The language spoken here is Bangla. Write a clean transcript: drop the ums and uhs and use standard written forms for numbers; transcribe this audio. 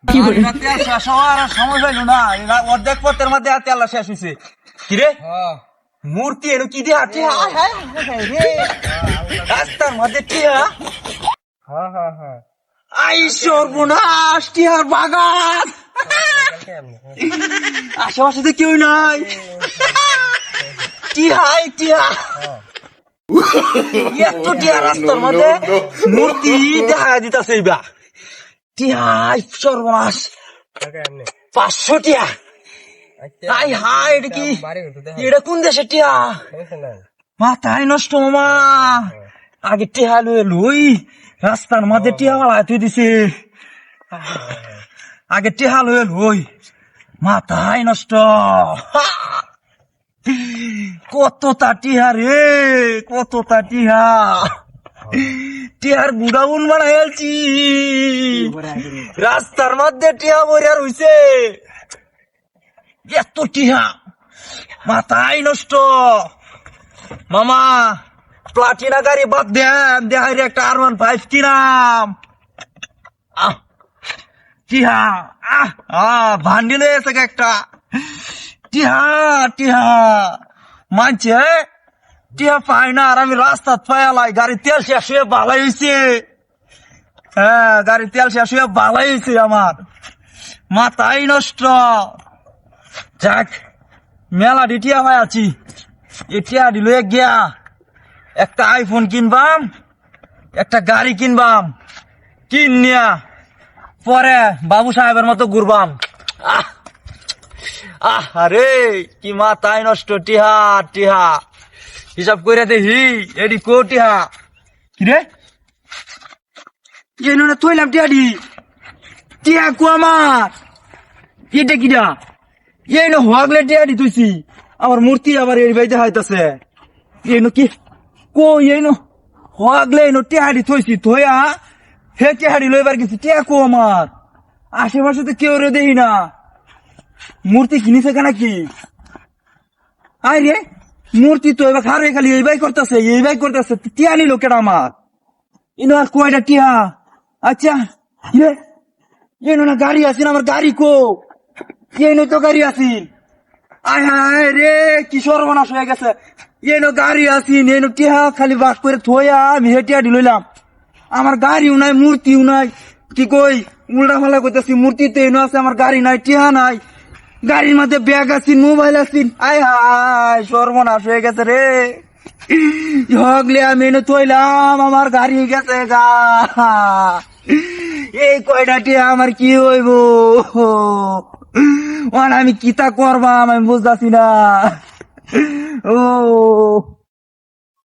তেল শেষ হওয়ার আর সময় হইল না, অর্ধেক পথের মধ্যে আর তেল শেষ হয়েছে। কিরে মূর্তি এলো কি দিয়ে আছে রাস্তার মধ্যে টিয়া? আই সর্বনাশ, টিয়ার বাগান, আশেপাশে তো কেউ নাই। টিহাই টিয়া, এত টিয়া রাস্তার মধ্যে মূর্তি দেখা দিতেছে। এইবা টিহাই সর্বনাশ, 500 টিয়া। আই হাই, এটা কি? এটা কোন দেশের টিয়া? মাথায় নষ্ট মামা। আগে টিয়া লুই রাস্তার মধ্যে টিয়া বাড়ায় তুই দিছে। আগে টিয়া লুই, মাথায় নষ্ট। কতটা টিহা রে, কতটা টিহা। টিহার বুড়াউন বানাই আলছি রাস্তার মধ্যে, টিহা বরিয়া রইছে। এত টিহা, মাথায় নষ্ট মামা। প্লাটিনা গাড়ি বাদ দেন, দেখাই একটা R15 কিনাম। টিহা ভান্ডিলে এসে একটা টিহা টিহা মানছে। টিহা পাই না, আর আমি রাস্তা পাইলাই। গাড়ি তেল শেষ হয়ে বালাই হয়েছে। হ্যাঁ, গাড়ি তেল শেষ হয়ে বালাই হয়েছে। আমার মাথায় নষ্ট। যাক, মেলা টিয়া ভাই আছি। এই টিয়া দিল গিয়া একটা আইফোন কিনবাম, একটা গাড়ি কিনবাম। কিনিয়া পরে বাবু সাহেবের মতো ঘুরবাম। আরে কি মাথায় নষ্ট। টিহা টিহা হিসাব করে দেখি এডি কো টিহা। কিরে থইলাম টিয়াডি, টিয়া কো আমার। এটা কিরা? এই হগলে টিয়াডি তুইছি। আমার মূর্তি আবার এই বাইতে হাইতাছে। কি কো হগলে টিয়াডি থইছি, থইয়া হে টিয়াডি লইবার গেছি। টিয়া কো আমার? আশেপাশে তো কেউ রে দেখি না। মূর্তি কিনিছে কেন কি? আরে মূর্তি তো এবার খারে খালি এইবাই করতেছে। টিয়া নিল কেন আমার? ইনো আর কয়টা টিয়া? আচ্ছা না গাড়ি আসিন, আমার গাড়ি কো? তো গাড়ি আসিন। আয় হায় রে, কি সর্বনাশ হয়ে গেছে। গাড়ি আসিন, টিয়া খালি বাক করে থইয়া আমি হে টিয়া লইলাম। আমার গাড়িও নাই, মূর্তিও নাই। কি কই উল্টা ফালা করতেছি। মূর্তি তো এনো আছে, আমার গাড়ি নাই, টিয়া নাই। গাড়ির মধ্যে ব্যাগ আসিন, মোবাইল আসিন। আয় হায়, সর্বনাশ হয়ে গেছে রে। হগলে আমি এনে থইলাম, আমার গাড়ি গেছে গা। এই কয়টা টিয়া আমার কি হইব? আমি কিতা করবাম আমি বুঝতেছি না। ও